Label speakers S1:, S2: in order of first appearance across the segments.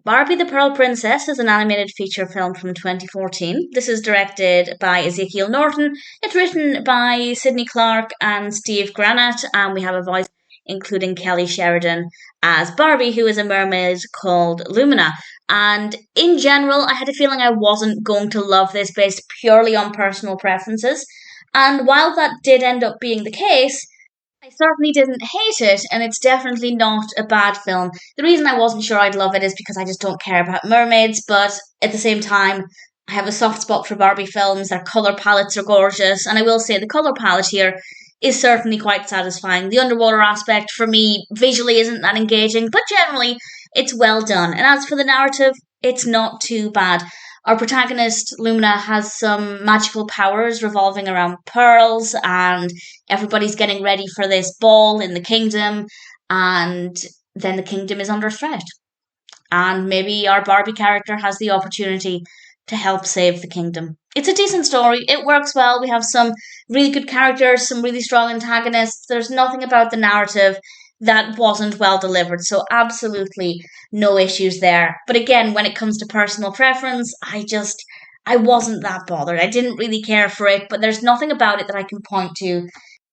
S1: Barbie the Pearl Princess is an animated feature film from 2014. This is directed by Ezekiel Norton. It's written by Cydne Clark and Steve Granat, and we have a voice including Kelly Sheridan as Barbie, who is a mermaid called Lumina. And in general, I had a feeling I wasn't going to love this based purely on personal preferences. And while that did end up being the case, I certainly didn't hate it, and it's definitely not a bad film. The reason I wasn't sure I'd love it is because I just don't care about mermaids, but at the same time, I have a soft spot for Barbie films. Their colour palettes are gorgeous, and I will say the colour palette here is certainly quite satisfying. The underwater aspect, for me, visually isn't that engaging, but generally, it's well done. And as for the narrative, it's not too bad. Our protagonist, Lumina, has some magical powers revolving around pearls, and everybody's getting ready for this ball in the kingdom, and then the kingdom is under threat. And maybe our Barbie character has the opportunity to help save the kingdom. It's a decent story. It works well. We have some really good characters, some really strong antagonists. There's nothing about the narrative that wasn't well delivered. So absolutely no issues there. But again, when it comes to personal preference, I wasn't that bothered. I didn't really care for it, but there's nothing about it that I can point to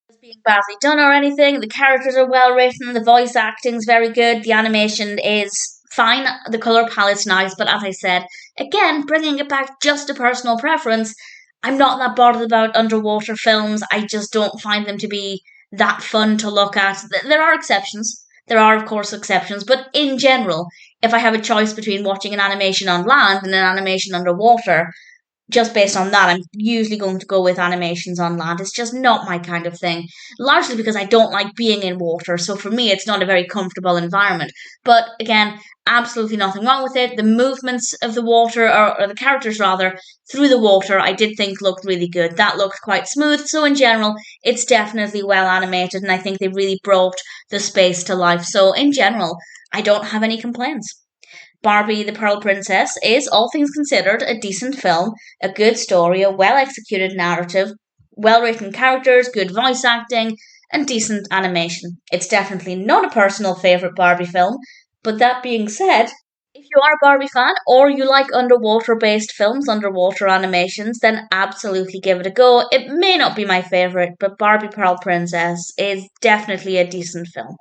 S1: as being badly done or anything. The characters are well written, the voice acting's very good, the animation is fine, the color palette's nice, but as I said, again, bringing it back just to personal preference, I'm not that bothered about underwater films. I just don't find them to be that fun to look at. There are exceptions. There are, of course, exceptions, but in general, if I have a choice between watching an animation on land and an animation underwater, just based on that, I'm usually going to go with animations on land. It's just not my kind of thing, largely because I don't like being in water, so for me, it's not a very comfortable environment. But again, absolutely nothing wrong with it. The movements of the water, or the characters rather, through the water, I did think looked really good. That looked quite smooth, so in general, it's definitely well animated, and I think they really brought the space to life. So in general, I don't have any complaints. Barbie the Pearl Princess is, all things considered, a decent film, a good story, a well executed narrative, well written characters, good voice acting, and decent animation. It's definitely not a personal favourite Barbie film, but that being said, if you are a Barbie fan or you like underwater based films, underwater animations, then absolutely give it a go. It may not be my favourite, but Barbie Pearl Princess is definitely a decent film.